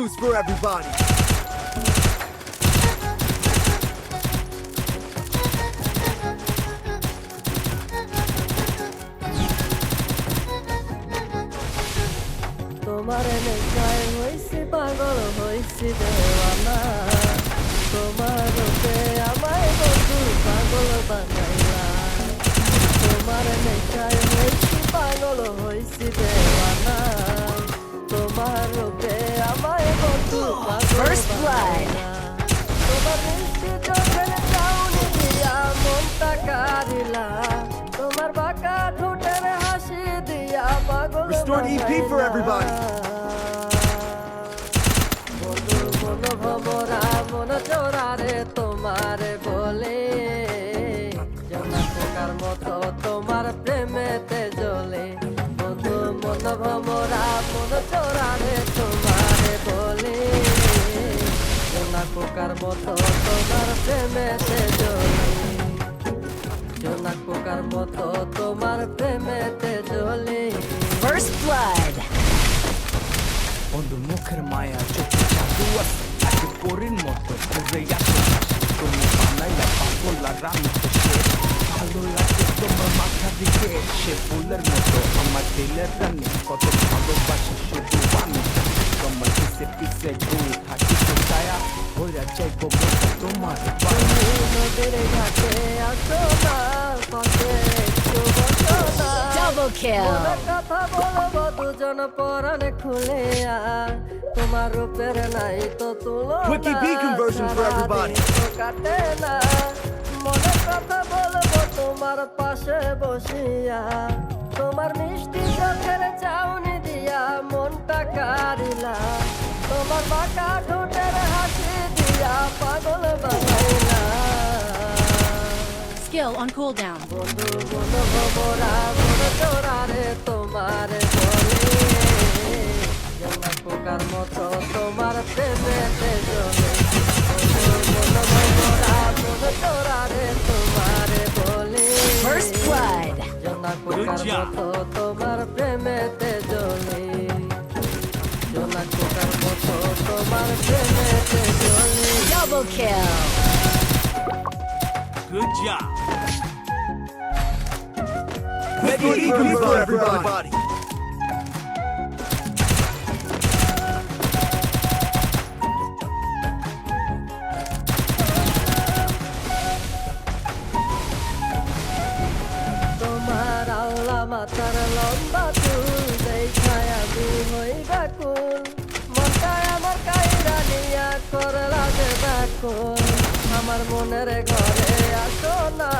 boost for everybody. তোমার নেশায় হইছি পাগল হইছি দেওয়ানা তোমার রূপে আমায় বন্ধু পাগল বানাইলা তোমার নেশায় হইছি পাগল হইছি দেওয়ানা তোমার রূপে আমায় বন্ধু পাগল First blood. বানাইলা তোমার মিষ্টি চোখের চাউনি দিয়া মনটা কারিলা তোমার বাঁকা ঠোঁটের হাসি দিয়া পাগল Restored EP for everybody. বন্ধু মন ভমরা মন চোরারে তোমারে বলে জনা পোকার মতো তোমার প্রেমেতে জ্বলে বন্ধু মন ভমরা মন চোরারে তোমারে বলে জনা পোকার মতো তোমার প্রেমেতে জ্বলে জনা পোকার মতো তোমার প্রেমেতে জ্বলে First blood. বন্ধু মুখের মায়া চোখে জাদু আছে আজকে পরির মতো ঘুরে আসে তুমি বানাইলা পাগলা রামি তো সে ভালো লাগে তোমার মাথা দিকে সে ফুলের মতো আমার দিলের রানী কত ভালোবাসি শুধু আমি তোমার পিছে পিছে ঘুরে থাকি তো ছায়া হইরা চাইবো তোমার তুমি নদীর ঘাটে আসো না পাশে একটু বসো না Double kill. মনের কথা বলবো দুজন পরাণে খুলে তোমার রূপের নাই তো তুলো Quick EP conversion for everybody. কাটে না মনের কথা বলবো তোমার পাশে বসিয়া তোমার মিষ্টি চোখের চাউনি দিয়া মনটা কারিলা তোমার বাঁকা ঠোঁটের হাসি দিয়া পাগল বানাইলা Skill on cooldown. বন্ধু বন্ধু ভোরা মন চোরারে তোমার বলে জনা পোকার মতো তোমার প্রেমেতে জ্বলে বন্ধু বন্ধু ভোরা মন চোরারে তোমার বলে First blood. জনা পোকার মতো তোমার প্রেমেতে জ্বলে জনা পোকার মতো তোমার প্রেমেতে জ্বলে Double kill. Good job. Restored EP for everybody. তোমার আল্লাহ মাথার লম্বা চুল দেখায় আমি হই ব্যাকুল মনটায় আমার কাইরা নিয়া করলা যে ব্যাকুল আমার মনের ঘরে আসো না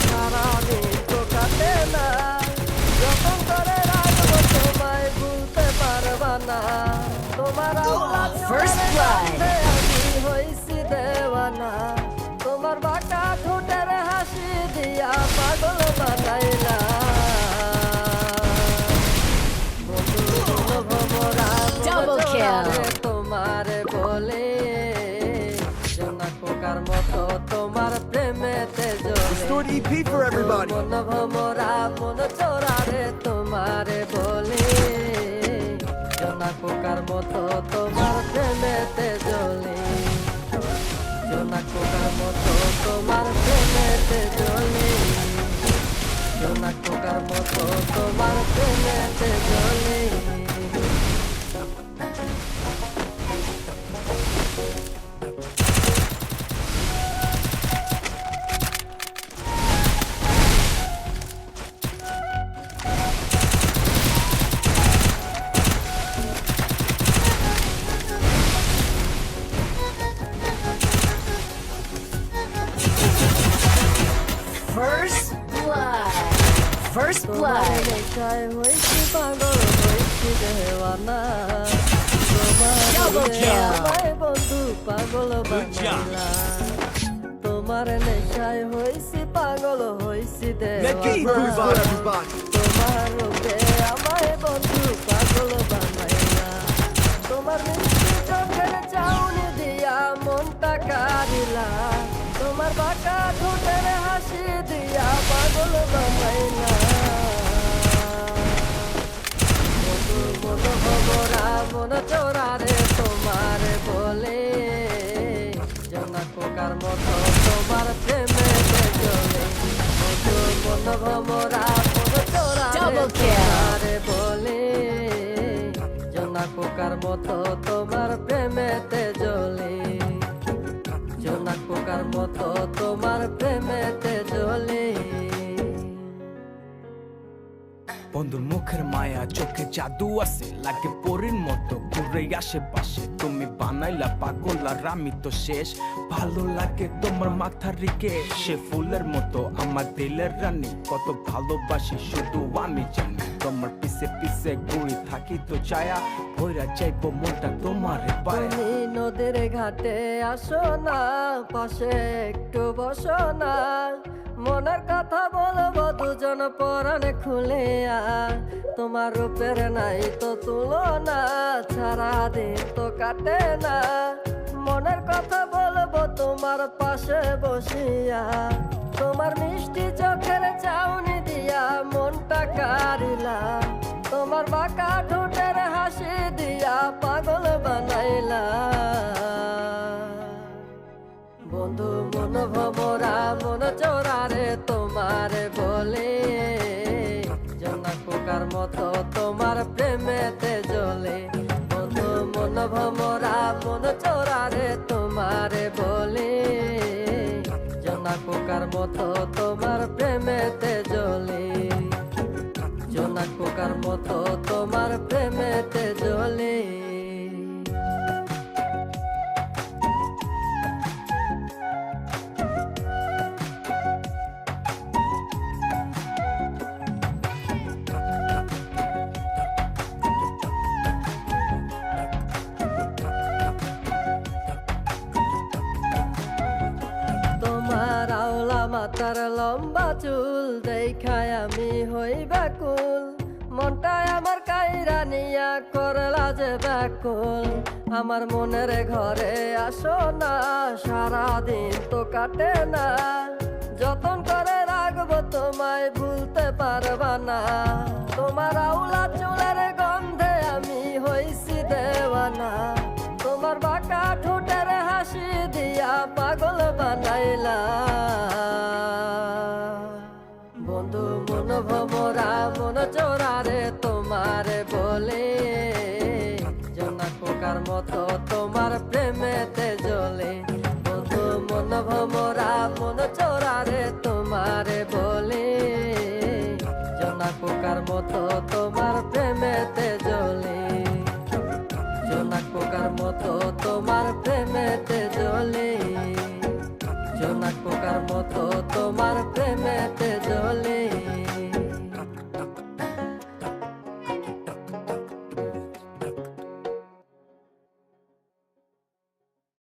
সারাদিন তো কাটে না যখন করে রাখবো তোমায় ভুলতে পারবা না তোমার আল্লাহ First blood. আমি হইছি দেওয়ানা তোমার বাঁকা ঠোঁটের হাসি দিয়া পাগল বানাইলা বন্ধু বলো ভমরা Double kill. তোমার বলে জনা পোকার মতো তোমার প্রেমেতে জ্বলে Restored EP for everybody. মন ভমরা মন চোরারে তোমার বলে জনা পোকার মতো তোমার প্রেমেতে জ্বলে জনা পোকার মতো তোমার প্রেমেতে জ্বলে জনা পোকার মতো তোমার প্রেমেতে জ্বলে First blood. First তোমার blood. নেশায় হইছি পাগল হইছি দেওয়ানা তোমার Double রূপে kill. আমায় বন্ধু পাগল Good job. বানাইলা তোমার নেশায় হইছি পাগল হইছি Let EP দেওয়ানা for everybody. তোমার রূপে আমায় বন্ধু পাগল বানাইলা তোমার মিষ্টি চোখের চাউনি দিয়া মনটা কারিলা তোমার বাঁকা ঠোঁটের হাসি দিয়া পাগল বানাইলা বন্ধু মন ভমরা মন চোরারে তোমার ভমরা মন চোরা Double kill. বলে জোনা পোকার মতো তোমার প্রেমেতে জ্বলে জোনা পোকার মতো তোমার প্রেমেতে জ্বলে বন্ধুর মুখের মায়া চোখে জাদু আছে লাগে পরীর মতো ঘুরে আশেপাশে তুমি বানাইলা পাগল আর আমি তো শেষ ভালো লাগে তোমার মাথার রিকে সে ফুলের মতো আমার দিলের রানী কত ভালোবাসি শুধু আমি জানি তোমার পিছে পিছে ঘুরে থাকি তো ছায়া ভৈরা যাইবো মনটা তোমার পায়া তুমি নদীর ঘাটে আসো না পাশে একটু বসো না মনের কথা বলবো দুজন পরাণে খুলে তোমার রূপের নাই তো তুলনা সারা দিন তো কাটে না মনের কথা বলবো তোমার পাশে বসিয়া তোমার মিষ্টি চোখের চাউনি দিয়া মনটা কারিলা তোমার বাঁকা ঠোঁটের হাসি দিয়া পাগল বানাইলা বন্ধু মন ভমরা মন চোরারে তোমার বলে জোনা পোকার মতো তোমার প্রেমেতে জ্বলে বন্ধু মন ভমরা মন চোরারে তোমার বলে জোনা পোকার মতো তোমার প্রেমেতে জ্বলে জোনা পোকার মতো তোমার প্রেমেতে জ্বলে তোমার আওলা মাথার লম্বা চুল দেখায় আমি হই ব্যাকুল মনটায় আমার কাইরা নিয়া করলা যে ব্যাকুল আমার মনের ঘরে আসো না সারাদিন তো কাটে না যতন করে রাখবো তোমায় ভুলতে পারবা না তোমার আওলা চুলের গন্ধে আমি হইছি দেওয়ানা তোমার বাঁকা ঠোঁটের হাসি দিয়া পাগল বানাইলা বন্ধু মন ভমরা মন চোরারে তোমার বলে জোনা পোকার মতো তোমার প্রেমেতে জ্বলে বন্ধু মন ভমরা মন চোরারে তোমার বলে জোনা পোকার মতো তোমার প্রেমেতে জ্বলে জোনা পোকার মতো তোমার প্রেমেতে জ্বলে জোনা পোকার মতো